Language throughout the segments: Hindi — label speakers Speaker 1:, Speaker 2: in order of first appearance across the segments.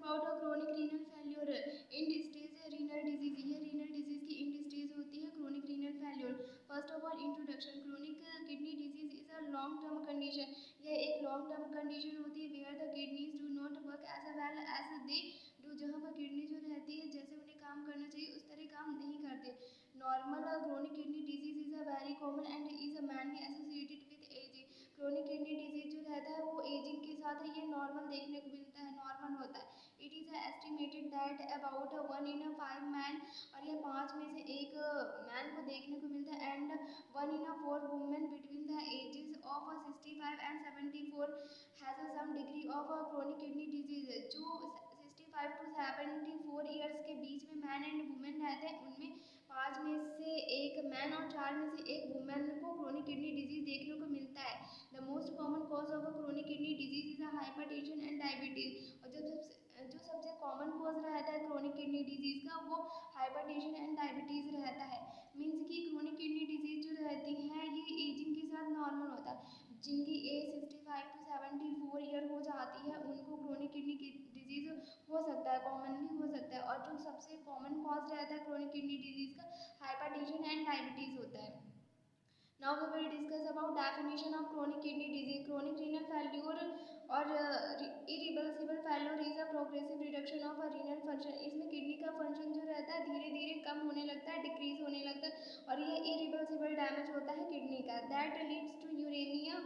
Speaker 1: about a chronic renal failure end stage renal disease. ये renal disease की end stage होती है chronic renal failure. First of all introduction. Chronic kidney disease is a long term condition. यह एक long term condition होती है where the kidneys do not work as well as they do. जहाँ पर किडनी जो रहती है जैसे उन्हें काम करना चाहिए उस तरह काम नहीं करते. Normal chronic kidney disease is a very common and is mainly associated with aging. Chronic kidney disease जो रहता है वो एजिंग के साथ ये नॉर्मल देखने को मिलता है, नॉर्मल होता है. It is estimated that about 1 in 5 man, और ये 5 में से एक मैन को देखने को मिलता है. And 1 in 4 women between the ages of 65 and 74 has some degree of chronic kidney disease. जो 65 to 74 ईयर्स के बीच में मैन एंड वुमेन रहते हैं उनमें 5 में से एक मैन और 4 में से एक वुमेन को क्रोनिक किडनी डिजीज देखने को मिलता है. The most common cause of chronic kidney disease is hypertension and diabetes. और जो सबसे कॉमन कॉज रहता है क्रोनिक किडनी डिजीज का वो हाइपरटेंशन एंड डायबिटीज रहता है. मीन्स कि क्रोनिक किडनी डिजीज जो रहती है ये एजिंग के साथ नॉर्मल होता है. जिनकी एज 65 to 74 ईयर हो जाती है उनको क्रोनिक किडनी डिजीज हो सकता है, कॉमनली हो सकता है. और जो सबसे कॉमन कॉज रहता है क्रोनिक किडनी डिजीज का हाइपरटेंशन एंड डायबिटीज होता है. Now we will discuss about definition of chronic kidney disease. Chronic renal failure और irreversible failure is a progressive reduction of a renal function. इसमें किडनी का फंक्शन जो रहता है धीरे धीरे कम होने लगता है, डिक्रीज होने लगता है, और ये irreversible डैमेज होता है किडनी का. That leads to uremia,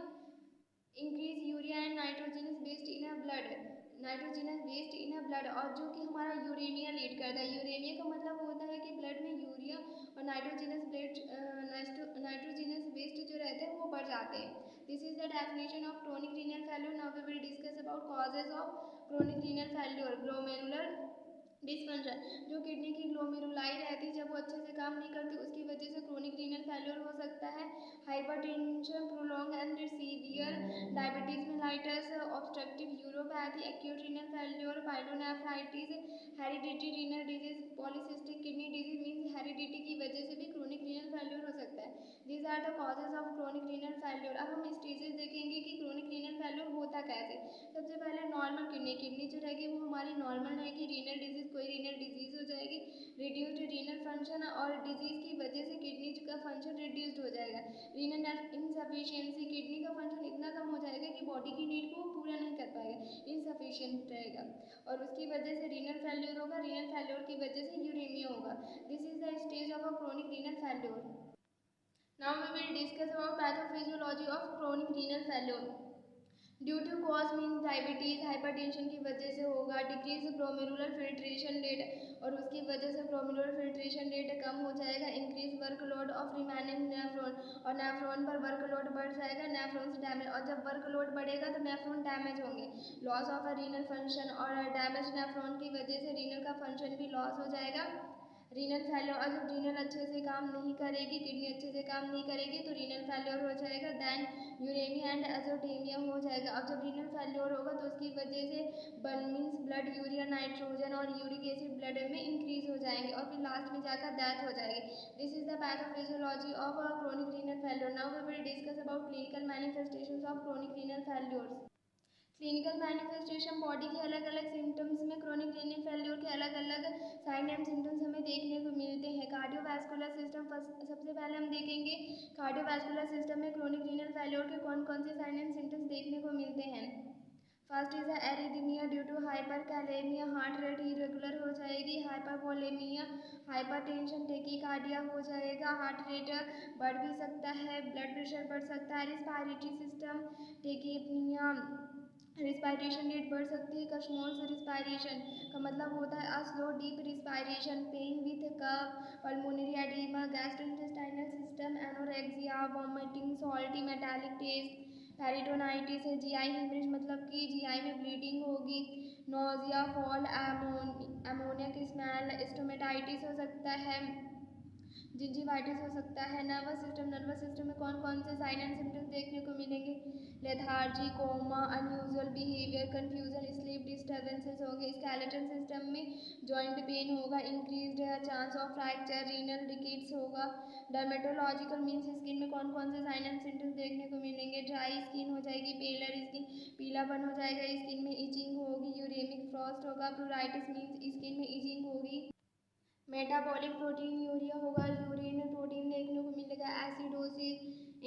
Speaker 1: increase urea and nitrogenous waste in a blood. Nitrogenous waste in a blood, और जो कि हमारा यूरेमिया लीड करता है. यूरेमिया का मतलब होता है कि ब्लड में यूरिया और नाइट्रोजनस वेस्ट जो रहते हैं वो बढ़ जाते हैं. This is the definition of chronic renal failure. Now we will discuss about causes of chronic renal failure. Glomerular dysfunction. जो किडनी की ग्लोमेरुलाई रहती है जब वो अच्छे से काम नहीं करती उसकी वजह से क्रोनिक रीनल फेल्योर हो सकता है. Hypertension, prolong and severe diabetes mellitus, obstructive uropathy, acute renal failure, pyelonephritis, hereditary renal disease, polycystic kidney disease. Means heredity की वजह से भी क्रोनिक रीनल फेल्योर हो सकता है. These are the causes of chronic renal failure. अब हम स्टेजेस देखेंगे कि क्रोनिक रीनल फेल्योर होता कैसे. सबसे पहले नॉर्मल किडनी जो रहेगी वो हमारी नॉर्मल रहेगी. रीनल डिजीज, कोई रीनल डिजीज हो जाएगी. रिड्यूस्ड रीनल फंक्शन, और डिजीज की वजह से किडनी का फंक्शन रिड्यूस्ड हो जाएगा. रीनल इनसफिशिएंसी, किडनी का फंक्शन इतना कम हो जाएगा कि बॉडी की नीड को पूरा नहीं कर पाएगा, इनसफिशिएंट रहेगा, और उसकी वजह से रीनल फेल्योर होगा. रीनल फेल्योर की वजह से यूरेमिया होगा. This is the stage of a chronic renal failure. Now we will discuss about pathophysiology of chronic renal failure. Due to cause means diabetes, hypertension की वजह से होगा. डिक्रीज ग्लोमेरुलर फिल्ट्रेशन रेट, और उसकी वजह से ग्लोमेरुलर फिल्ट्रेशन रेट कम हो जाएगा. Increase workload of remaining nephron, और नेफ्रॉन पर वर्कलोड बढ़ जाएगा. नेफ्रॉन्स डैमेज, और जब वर्कलोड बढ़ेगा तो नेफ्रॉन डैमेज होंगे. Loss of a renal function, और डैमेज नेफ्रॉन की वजह से रीनल का फंक्शन भी लॉस हो जाएगा. रीनल फेल्योर, और जब रीनल अच्छे से काम नहीं करेगी, किडनी अच्छे से काम नहीं करेगी तो रीनल फेल्योर हो जाएगा. दैन यूरेमिया एंड एजोडेमिया हो जाएगा. अब जब रीनल फेल्योर होगा तो उसकी वजह से मीन्स ब्लड यूरिया, नाइट्रोजन और यूरिक एसिड ब्लड में इंक्रीज हो जाएंगे, और फिर लास्ट में जाकर डेथ हो जाएगी. This is the pathophysiology of chronic renal failure. Now we will discuss about clinical manifestations of chronic renal failure. Clinical manifestation, body के अलग अलग सिम्टम्स में क्रोनिक रीनल फेल्योर के अलग अलग साइन एंड सिम्टम्स हमें देखने को मिलते हैं. कार्डियोवैस्कुलर सिस्टम, सबसे पहले हम देखेंगे कार्डियोवैस्कुलर सिस्टम में क्रोनिक रीनल फेल्योर के कौन कौन से साइन एंड सिम्टम्स देखने को मिलते हैं. First is arrhythmia due to hyperkalaemia, heart rate irregular हो जाएगी. हाइपरवोलेमिया, हाइपरटेंशन, टेकीकार्डिया हो जाएगा. हार्ट रेट बढ़ भी सकता है, ब्लड प्रेशर बढ़ सकता है. Respiratory system, tachypnoea, respiration rate बढ़ सकती है. कशमोल्स रिस्पायरेशन का मतलब होता है slow deep respiration. Pain with cough, pulmonary oedema, gastrointestinal system, anorexia, vomiting, salty metallic taste, peritonitis है. जीआई हेमरेज मतलब कि जीआई में ब्लीडिंग होगी. Nausea, foul, ammoniac smell, stomatitis हो सकता है. जिंजिवाइटिस हो सकता है. नर्वस सिस्टम में कौन कौन से साइन एंड सिम्टम्स देखने को मिलेंगे. Lethargy, coma, unusual behaviour, confusion, sleep disturbances होंगे. स्केलेटन सिस्टम में जॉइंट पेन होगा. Increased chance of fracture, renal rickets होगा. डर्मेटोलॉजिकल मीन्स स्किन में कौन कौन से साइन एंड सिम्टम्स देखने को मिलेंगे. ड्राई स्किन हो जाएगी, पेलर स्किन, पीलापन हो जाएगा स्किन में, इचिंग होगी, यूरेमिक लॉस्ट होगा। प्लूराइटिस मीन्स स्किन में इचिंग होगी। मेटाबॉलिक प्रोटीन यूरिया होगा, यूरिन में प्रोटीन देखने को मिलेगा। Acidosis,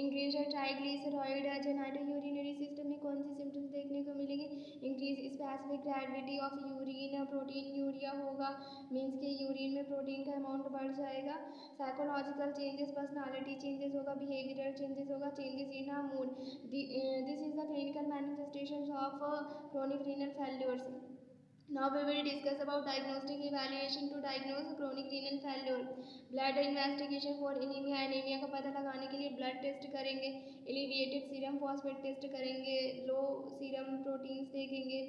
Speaker 1: increase triglyceride. Genito urinary system में कौन सी सिम्टम्स देखने को मिलेंगे? Increase specific gravity of urine. Protein urea होगा, मीन्स के यूरिन में प्रोटीन का अमाउंट बढ़ जाएगा। साइकोलॉजिकल चेंजेस, पर्सनालिटी चेंजेस होगा, बिहेवियरल चेंजेस होगा, changes in mood. This is the clinical manifestation of chronic renal failures. Now we will discuss about diagnostic evaluation to diagnose chronic renal failure. Blood investigation for anemia. Anemia का पता लगाने के लिए ब्लड टेस्ट करेंगे, एलिवेटेड सीरम फॉस्फेट टेस्ट करेंगे, लो सीरम प्रोटीन्स देखेंगे,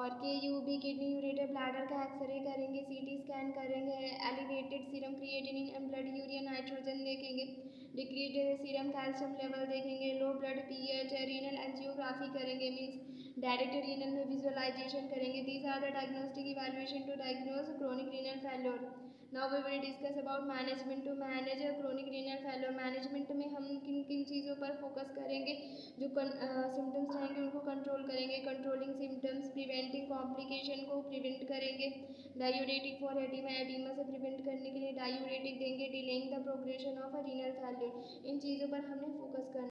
Speaker 1: और KUB किडनी यूरेटर ब्लैडर का एक्सरे करेंगे, CT स्कैन करेंगे, elevated serum creatinine and blood urea nitrogen देखेंगे, डिक्रीज सीरम कैल्शियम लेवल देखेंगे, low blood pH, renal angiography करेंगे, मीन्स डायरेक्ट रीनल में विजुअलाइजेशन करेंगे. These are the diagnostic evaluation to diagnose chronic renal failure. Now we will discuss about management to manage chronic renal failure. Management में हम किन किन चीज़ों पर फोकस करेंगे? जो सिम्टम्स रहेंगे उनको कंट्रोल करेंगे. कंट्रोलिंग सिम्टम्स, प्रिवेंटिंग कॉम्प्लिकेशन को प्रिवेंट करेंगे. डायूरेटिक फॉर एडिमा, एडिमा से प्रिवेंट करने के लिए डायूरेटिक देंगे. Delaying the progression of renal failure. इन चीज़ों पर हमने फोकस करना.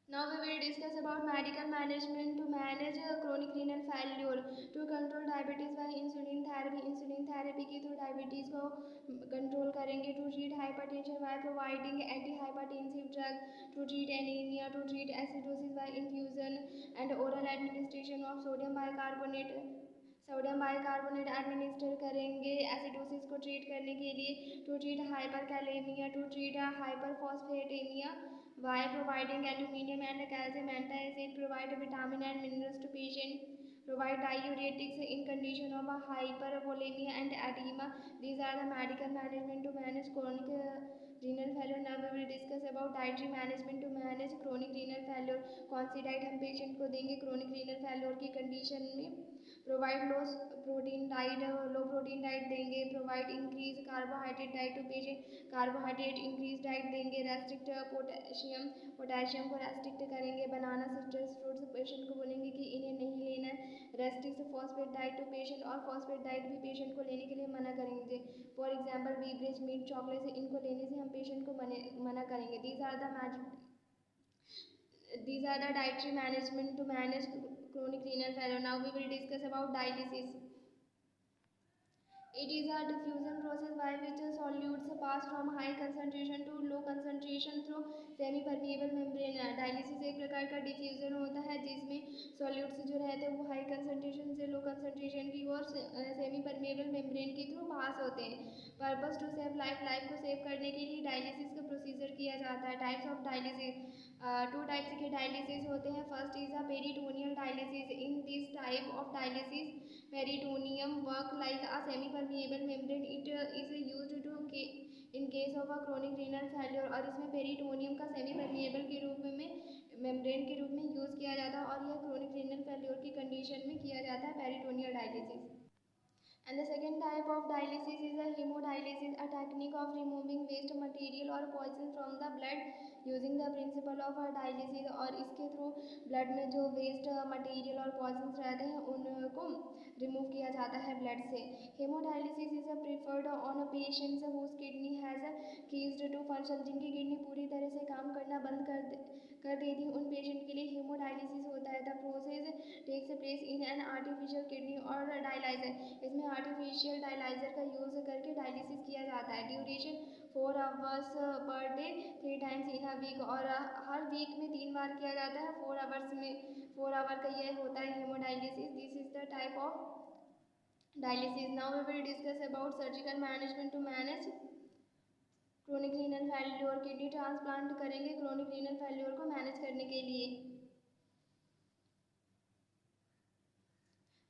Speaker 1: Now we will discuss about medical management to manage chronic renal failure. To control diabetes by insulin therapy. Insulin therapy के थ्रू डायबिटीज़ को कंट्रोल करेंगे. To treat hypertension by providing anti hypertensive drug. To treat anaemia. To treat acidosis by infusion and oral administration of sodium bicarbonate. Sodium bicarbonate administer करेंगे एसिडोसिस को ट्रीट करने के लिए. To treat hyperkalaemia. To treat hyperphosphataemia by providing aluminium and calcium antacid. Provide vitamin and minerals to patient. Provide diuretics in condition of hypervolemia and edema. These are the medical management to manage chronic renal failure. Now we will discuss about dietary management to manage chronic renal failure. कौन सी डाइट हम पेशेंट को देंगे chronic renal failure की कंडीशन में? प्रोवाइड लो प्रोटीन डाइट देंगे. Provide increase carbohydrate diet to patient. Carbohydrate increase diet देंगे. रेस्ट्रिक्ट पोटेशियम को रेस्ट्रिक्ट करेंगे. बनाना, सिट्रस फ्रूट्स पेशेंट को बोलेंगे कि इन्हें नहीं लेना है. Restrict phosphate diet to patient, और फॉस्फेट डाइट भी पेशेंट को लेने के लिए मना करेंगे. For example beverage, meat, chocolate, इनको लेने से हम पेशेंट को मना करेंगे. These are the dietary management to manage chronic renal failure. Now we will discuss about dialysis. It is a diffusion process by which solutes pass from high concentration to low concentration through semi-permeable membrane. Dialysis एक प्रकार का डिफ्यूजन होता है जिसमें सॉल्यूट्स जो रहते हैं वो हाई कंसंट्रेशन से लो कंसंट्रेशन की ओर सेमी परमेबल मेम्ब्रेन के थ्रू पास होते हैं. पर्पस टू सेव लाइफ को सेव करने के लिए डायलिसिस का प्रोसीजर किया जाता है. Types of dialysis. Two types के डायलिसिस होते हैं. First is a peritoneal dialysis. In this type of dialysis peritoneum work like a semi permeable membrane. It is used to in case of a chronic renal failure. और इसमें पेरिटोनियम का सेमी परमिएबल के रूप में मेम्ब्रेन के रूप में यूज़ किया जाता है और यह क्रोनिक रीनल फेल्योर की कंडीशन में किया जाता है peritoneal dialysis. And the second type of dialysis is a hemodialysis, a technique of removing waste material or poison from the blood using the principle of dialysis. और इसके थ्रू ब्लड में जो वेस्ट मटेरियल और पॉइजन्स रहते हैं उनको रिमूव किया जाता है ब्लड से. Haemodialysis is preferred on patients whose kidney has ceased to function. जिनकी किडनी पूरी तरह से काम करना बंद कर देती उन पेशेंट के लिए हेमोडायलिसिस होता है. The process takes place in an artificial kidney और डायलाइजर. इसमें आर्टिफिशियल डायलाइजर का यूज़ करके डायलिसिस किया जाता है. Duration 4 hours per day 3 times in a week. और हर वीक में 3 बार किया जाता है. 4 आवर का यह होता है haemodialysis. This is the type of dialysis. Now we will discuss about surgical management to manage chronic renal failure. Kidney transplant करेंगे क्रोनिक रीनल फेल्योर को मैनेज करने के लिए.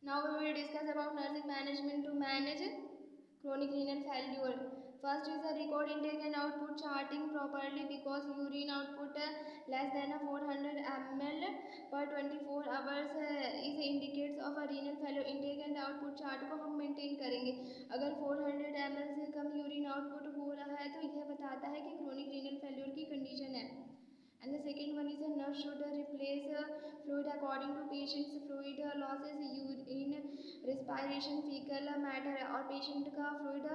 Speaker 1: Now we will discuss about nursing management to manage chronic renal failure. First is the record intake and output charting properly because urine output less than 400 ml per 24 hours is indicates of a renal failure. Intake and output chart को हम maintain करेंगे. अगर 400 ml से कम यूरिन आउटपुट हो रहा है तो यह बताता है कि क्रोनिक रीनल फेल्योर की कंडीशन है. And the second one is a nurse should replace fluid according to patient's fluid losses. Urine expiration faecal matter और पेशेंट का फ्लूइड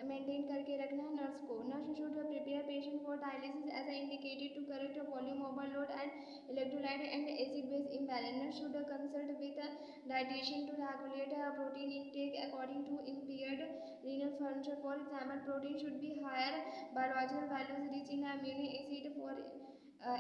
Speaker 1: मेंटेन करके रखना है नर्स को. Nurse should prepare patient for dialysis as indicated to correct volume overload and electrolyte and acid base imbalance. Nurse should consult with a dietitian to regulate protein intake according to impaired renal function. For example, protein should be higher biological values rich in amino acid for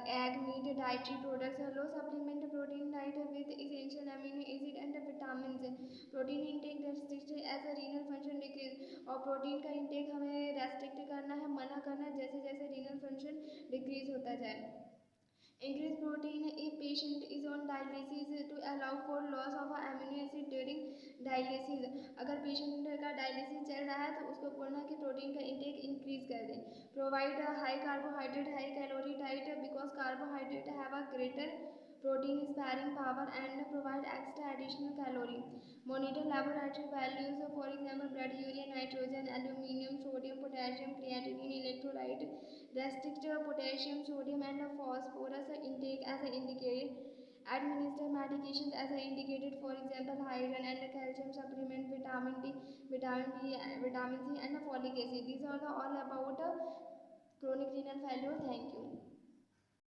Speaker 1: egg, meat, dietary products. Low supplement protein diet with essential amino acid and vitamins. Protein intake restricted as a renal function decrease. और प्रोटीन का इंटेक हमें रेस्ट्रिक्ट करना है, मना करना है जैसे जैसे रीनल फंक्शन डिक्रीज होता जाए. Increase protein if patient is on dialysis to allow for loss of amino acid during dialysis. अगर पेशेंट का डायलिसिस चल रहा है तो उसको बोलना है कि प्रोटीन का इंटेक इंक्रीज कर दें. Provide high carbohydrate high calorie diet because carbohydrate have a greater protein sparing power and provide extra additional calorie. Monitor laboratory values, for example blood urea, nitrogen, aluminum, sodium, potassium, creatinine, electrolyte. Restrict potassium, sodium and phosphorus intake as indicated. Administer medications as indicated, for example iron and calcium supplement, vitamin D, vitamin C and folic acid. These are all about chronic renal failure. Thank you.